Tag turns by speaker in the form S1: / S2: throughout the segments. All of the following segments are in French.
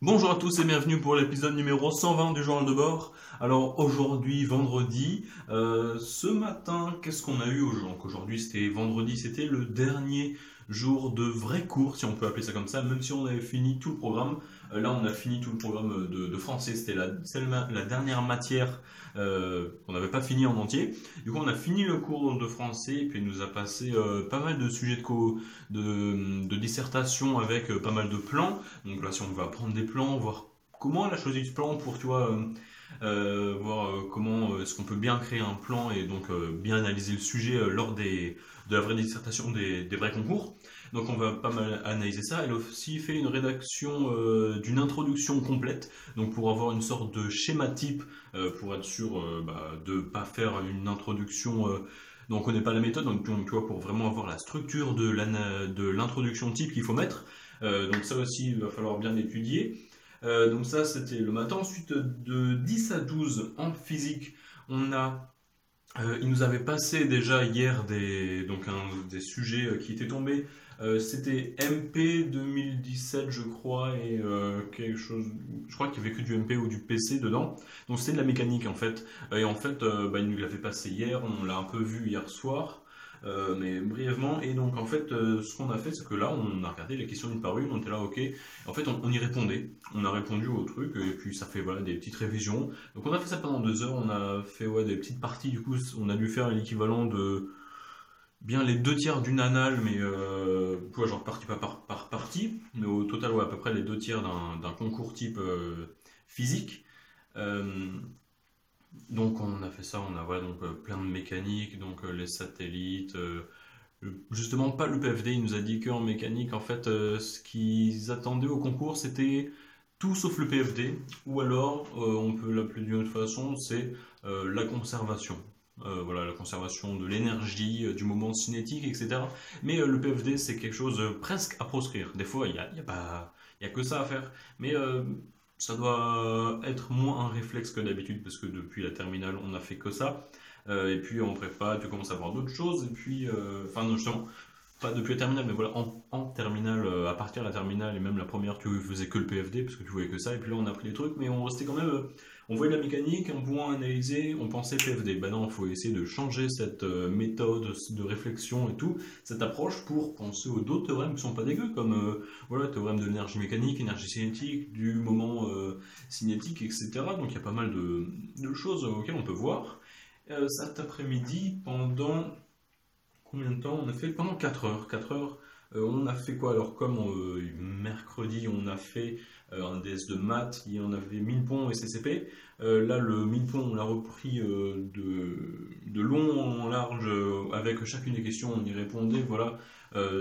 S1: Bonjour à tous et bienvenue pour l'épisode numéro 120 du journal de bord. Alors aujourd'hui, vendredi, ce matin, qu'est-ce qu'on a eu aujourd'hui? Donc aujourd'hui c'était vendredi, c'était le dernier jour de vrai cours, si on peut appeler ça comme ça, même si on avait fini tout le programme. Là on a fini tout le programme de français, c'était la dernière matière qu'on n'avait pas fini en entier. Du coup on a fini le cours de français et puis il nous a passé pas mal de sujets de dissertation avec pas mal de plans. Donc là, si on va prendre des plans, voir comment elle a choisi ce plan pour, tu vois, voir comment est-ce qu'on peut bien créer un plan et donc bien analyser le sujet de la vraie dissertation des vrais concours. Donc on va pas mal analyser ça. Elle a aussi fait une rédaction d'une introduction complète, donc pour avoir une sorte de schéma type, pour être sûr de ne pas faire une introduction dont on ne connaît pas la méthode, donc tu vois, pour vraiment avoir la structure de l'introduction type qu'il faut mettre. Donc ça aussi, il va falloir bien l'étudier. Donc ça, c'était le matin. Ensuite, de 10 à 12 en physique, il nous avait passé déjà hier des sujets qui étaient tombés. C'était MP 2017, je crois, et quelque chose. Je crois qu'il n'y avait que du MP ou du PC dedans. Donc c'était de la mécanique en fait. Et en fait, il nous l'avait passé hier. On l'a un peu vu hier soir. Mais brièvement, et donc en fait, ce qu'on a fait, c'est que là, on a regardé les questions une par une, on était là, ok. En fait, on y répondait, on a répondu au truc, et puis ça fait voilà, des petites révisions. Donc on a fait ça pendant 2 heures, on a fait ouais, des petites parties, du coup on a dû faire l'équivalent de bien les deux tiers d'une annale, mais tu vois, genre partie par partie, mais au total ouais, à peu près les deux tiers d'un concours type physique. Euh, donc on a fait ça, on a voilà, donc, plein de mécaniques, donc les satellites, justement pas le PFD, il nous a dit qu'en mécanique, en fait, ce qu'ils attendaient au concours, c'était tout sauf le PFD, ou alors, on peut l'appeler d'une autre façon, c'est la conservation. Voilà, la conservation de l'énergie, du moment cinétique, etc. Mais le PFD, c'est quelque chose presque à proscrire. Des fois, il y a pas, il y a que ça à faire. Mais ça doit être moins un réflexe que d'habitude, parce que depuis la terminale, on n'a fait que ça. Et puis en prépa, tu commences à voir d'autres choses. Et puis, enfin, non, justement, pas depuis la terminale, mais voilà, en terminale, à partir de la terminale, et même la première, tu faisais que le PFD, parce que tu voyais que ça. Et puis là, on a pris les trucs, mais on restait quand même. On voyait de la mécanique, on pouvait analyser, on pensait PFD. Ben non, il faut essayer de changer cette méthode de réflexion et tout, cette approche pour penser aux d'autres théorèmes qui sont pas dégueux, comme voilà, théorème de l'énergie mécanique, énergie cinétique, du moment cinétique, etc. Donc il y a pas mal de choses auxquelles on peut voir. Cet après-midi, pendant combien de temps on a fait? Pendant 4 heures. 4 heures, on a fait quoi? Alors, comme mercredi, on a fait un DS de maths, il y en avait 1000 ponts et CCP. Là, le 1000 ponts, on l'a repris de long en large avec chacune des questions, on y répondait. Voilà,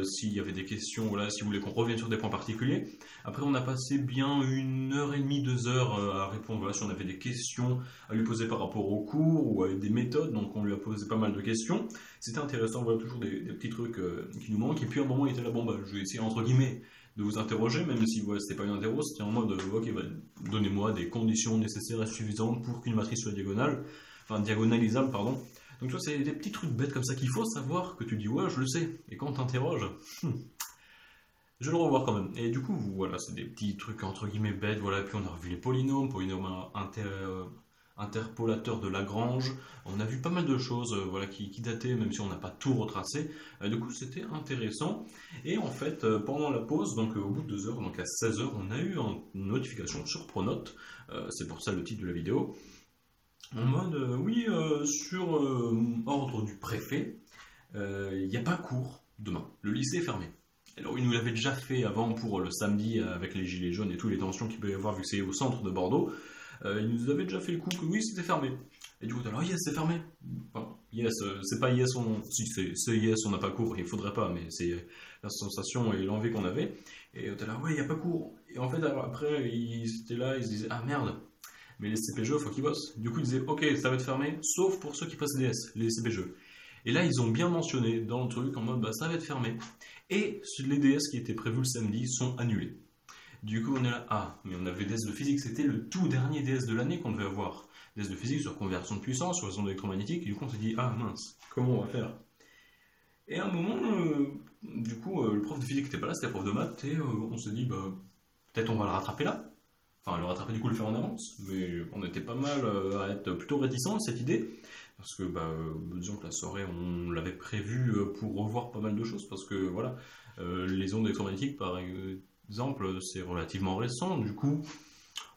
S1: s'il y avait des questions, voilà, si vous voulez qu'on revienne sur des points particuliers. Après, on a passé bien 1 heure et demie, 2 heures à répondre. Voilà, si on avait des questions à lui poser par rapport au cours ou avec des méthodes, donc on lui a posé pas mal de questions. C'était intéressant, voilà, toujours des petits trucs qui nous manquent. Et puis à un moment, il était là, bon, bah, je vais essayer, entre guillemets, de vous interroger, même si ouais, c'était pas une interro, c'était en mode, ok, bah, donnez-moi des conditions nécessaires et suffisantes pour qu'une matrice soit diagonale, enfin diagonalisable, pardon. Donc, tu vois, c'est des petits trucs bêtes comme ça qu'il faut savoir, que tu dis, ouais, je le sais. Et quand on t'interroge, je vais le revoir quand même. Et du coup, voilà, c'est des petits trucs entre guillemets bêtes. Voilà, puis on a revu les polynômes interpolateurs de Lagrange. On a vu pas mal de choses voilà, qui dataient, même si on n'a pas tout retracé. Du coup, c'était intéressant. Et en fait, pendant la pause, donc au bout de 2 heures, donc à 16 heures, on a eu une notification sur Pronote. C'est pour ça le titre de la vidéo. En mode, oui, sur ordre du préfet, il n'y a pas cours demain. Le lycée est fermé. Alors, il nous l'avait déjà fait avant pour le samedi avec les gilets jaunes et toutes les tensions qu'il peut y avoir vu que c'est au centre de Bordeaux. Il nous avait déjà fait le coup que oui, c'était fermé. Et du coup, alors yes, c'est fermé. Enfin, yes, c'est pas yes, si c'est yes, on n'a pas cours, il faudrait pas, mais c'est la sensation et l'envie qu'on avait. Et t'es là, ouais, il n'y a pas cours. Et en fait, alors, après, ils étaient là, ils se disaient, ah merde, mais les CPGE, faut qu'ils bossent. Du coup, ils disaient, ok, ça va être fermé, sauf pour ceux qui passent DS, les CPGE. Et là, ils ont bien mentionné dans le truc en mode, bah, ça va être fermé. Et les DS qui étaient prévus le samedi sont annulés. Du coup, on est là, ah, mais on avait DS de physique, c'était le tout dernier DS de l'année qu'on devait avoir. DS de physique sur conversion de puissance, sur les ondes électromagnétiques, et du coup, on s'est dit, ah mince, comment on va faire? Et à un moment, du coup, le prof de physique n'était pas là, c'était le prof de maths, et on s'est dit, bah, peut-être on va le rattraper là. Enfin, le rattraper du coup le faire en avance, mais on était pas mal à être plutôt réticents à cette idée, parce que disons que la soirée on l'avait prévue pour revoir pas mal de choses, parce que voilà, les ondes électromagnétiques par exemple c'est relativement récent, du coup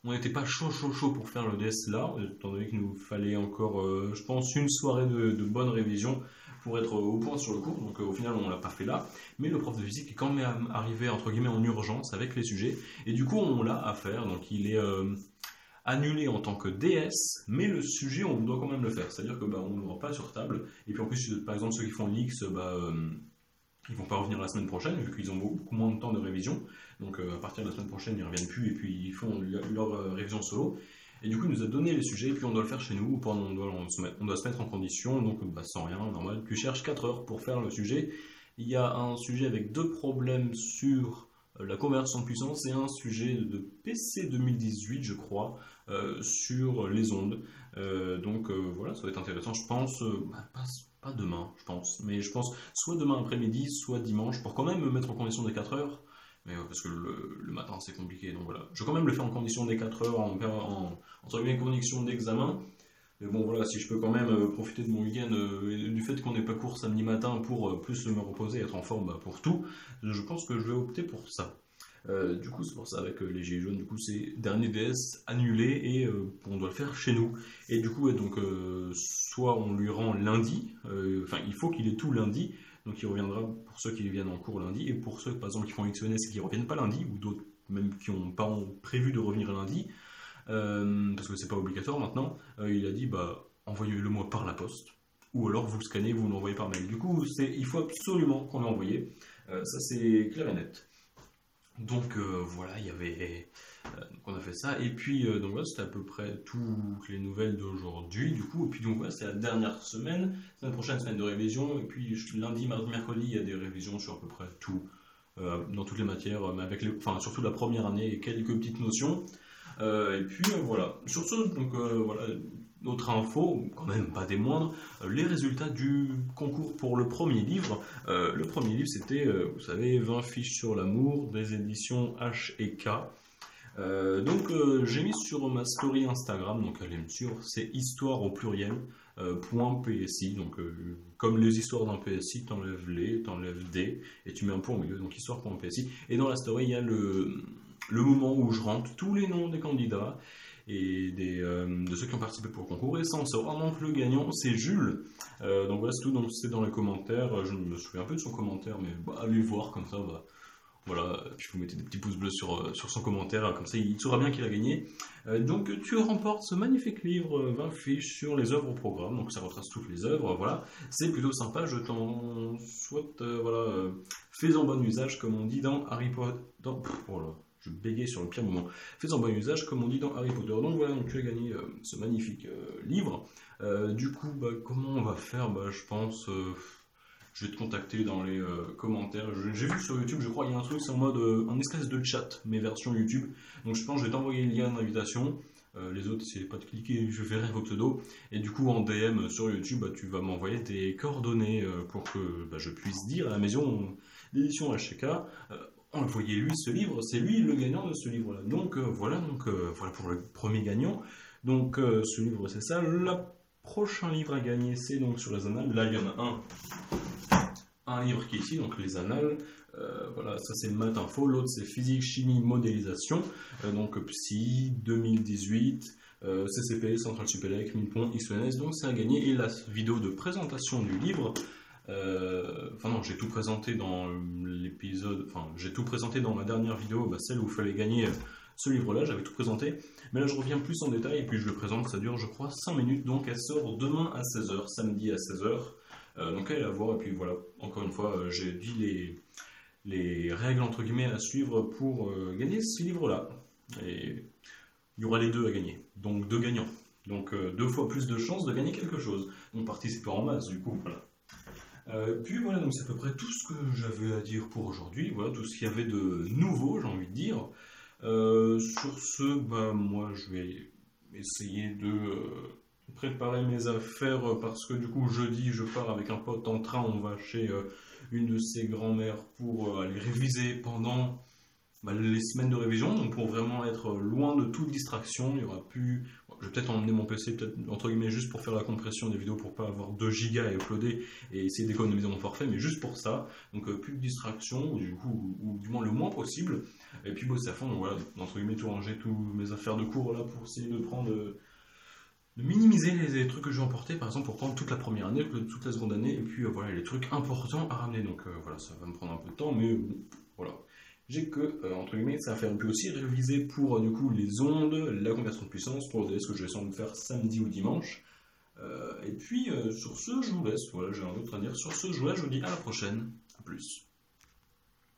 S1: on n'était pas chaud pour faire le DS là, étant donné qu'il nous fallait encore, je pense, une soirée de bonne révision pour être au point sur le cours. Donc au final, on l'a pas fait là. Mais le prof de physique est quand même arrivé, entre guillemets, en urgence avec les sujets. Et du coup, on l'a à faire. Donc il est annulé en tant que DS, mais le sujet, on doit quand même le faire. C'est-à-dire que on ne l'aura pas sur table. Et puis en plus, par exemple, ceux qui font l'X, ils vont pas revenir la semaine prochaine, vu qu'ils ont beaucoup moins de temps de révision. Donc à partir de la semaine prochaine, ils ne reviennent plus et puis ils font leur révision solo. Et du coup, il nous a donné les sujets, et puis on doit le faire chez nous, on doit se mettre en condition, donc sans rien, normal. Tu cherches 4 heures pour faire le sujet. Il y a un sujet avec 2 problèmes sur la conversion de puissance et un sujet de PC 2018, je crois, sur les ondes. Donc voilà, ça va être intéressant, je pense. Pas demain, je pense, mais je pense soit demain après-midi, soit dimanche, pour quand même me mettre en condition des 4 heures. Mais parce que le matin c'est compliqué, donc voilà. Je vais quand même le faire en condition des 4 heures, entre guillemets condition d'examen. Mais bon voilà, si je peux quand même profiter de mon week-end et du fait qu'on n'ait pas cours samedi matin pour plus me reposer et être en forme pour tout, je pense que je vais opter pour ça. Du coup, c'est pour ça avec les Gilets jaunes, du coup, c'est dernier DS annulé et on doit le faire chez nous. Et du coup, soit on lui rend lundi, il faut qu'il ait tout lundi, donc il reviendra pour ceux qui viennent en cours lundi, et pour ceux, par exemple, qui font XENS et qui ne reviennent pas lundi, ou d'autres même qui n'ont pas prévu de revenir lundi, parce que c'est pas obligatoire maintenant, il a dit envoyez-le moi par la poste, ou alors vous le scannez, vous l'envoyez par mail. Du coup, il faut absolument qu'on l'envoie. Ça c'est clair et net. Donc voilà, il y avait. Donc on a fait ça, et puis donc voilà, c'était à peu près toutes les nouvelles d'aujourd'hui, du coup, et puis donc voilà, c'était la dernière semaine prochaine, semaine de révision, et puis lundi, mardi, mercredi, il y a des révisions sur à peu près tout, dans toutes les matières, mais surtout la première année et quelques petites notions, et puis voilà. Sur ce, donc voilà, autre info, quand même pas des moindres, les résultats du concours pour le premier livre. Le premier livre, c'était, vous savez, 20 fiches sur l'amour, des éditions H et K. J'ai mis sur ma story Instagram, donc allez me suivre, c'est histoire au pluriel, .psi, donc comme les histoires d'un PSI, t'enlèves les, t'enlèves des, et tu mets un point au milieu, donc histoire.psi. Et dans la story, il y a le moment où je rentre tous les noms des candidats et de ceux qui ont participé pour le concours, et ça on saura. Donc le gagnant c'est Jules, donc voilà c'est tout, donc c'est dans les commentaires, je me souviens un peu de son commentaire, mais allez voir comme ça, voilà, puis vous mettez des petits pouces bleus sur son commentaire, comme ça il saura bien qu'il a gagné. Donc tu remportes ce magnifique livre, 20 fiches sur les œuvres au programme, donc ça retrace toutes les œuvres, voilà, c'est plutôt sympa, je t'en souhaite, fais-en bon usage comme on dit dans Harry Potter, je bégayais sur le pire moment. Fais-en bon usage, comme on dit dans Harry Potter. Donc voilà, donc tu as gagné ce magnifique livre. Du coup, comment on va faire je pense, je vais te contacter dans les commentaires. J'ai vu sur YouTube, je crois, il y a un truc, c'est en mode un espèce de chat, mais version YouTube. Donc je pense que je vais t'envoyer le lien d'invitation. Les autres, essayez pas de cliquer, je verrai vos pseudos. Et du coup, en DM sur YouTube, tu vas m'envoyer tes coordonnées pour que je puisse dire à la maison d'édition HK. Envoyez-lui ce livre, c'est lui le gagnant de ce livre-là. Donc voilà pour le premier gagnant. Donc ce livre c'est ça. Le prochain livre à gagner c'est donc sur les annales. Là il y en a un livre qui est ici, donc les annales. Voilà, ça c'est maths info. L'autre c'est physique, chimie, modélisation. Donc Psy 2018. CCP, Centrale Supélec, 1000 points, XENS, donc c'est à gagner. Et la vidéo de présentation du livre, j'ai tout présenté dans l'épisode, j'ai tout présenté dans ma dernière vidéo, celle où il fallait gagner ce livre-là, j'avais tout présenté, mais là je reviens plus en détail et puis je le présente, ça dure je crois 5 minutes, donc elle sort demain à 16h, samedi à 16h, donc allez la voir, et puis voilà, encore une fois, j'ai dit les règles entre guillemets à suivre pour gagner ce livre-là, et il y aura les deux à gagner, donc 2 gagnants, donc 2 fois plus de chances de gagner quelque chose, donc participez en masse du coup, voilà. Puis voilà, donc c'est à peu près tout ce que j'avais à dire pour aujourd'hui, voilà tout ce qu'il y avait de nouveau, j'ai envie de dire. Sur ce, moi je vais essayer de préparer mes affaires parce que du coup jeudi je pars avec un pote en train, on va chez une de ses grand-mères pour aller réviser pendant les semaines de révision, donc pour vraiment être loin de toute distraction. Il y aura plus. Bon, je vais peut-être emmener mon PC, peut-être entre guillemets, juste pour faire la compression des vidéos, pour pas avoir 2 gigas à uploader et essayer d'économiser mon forfait, mais juste pour ça. Donc plus de distraction, ou du coup, ou du moins le moins possible. Et puis bosser à fond, donc voilà, entre guillemets, tout ranger, toutes mes affaires de cours là pour essayer de prendre. De minimiser les trucs que je vais emporter, par exemple pour prendre toute la première année, toute la seconde année, et puis voilà les trucs importants à ramener. Donc voilà, ça va me prendre un peu de temps, mais bon, voilà. J'ai que, entre guillemets, ça va faire. Puis aussi réviser pour du coup les ondes, la conversion de puissance, pour ce que je vais sans doute faire samedi ou dimanche. Et puis sur ce, je vous laisse. Voilà, j'ai un autre à dire. Sur ce, je vous dis à la prochaine. A plus.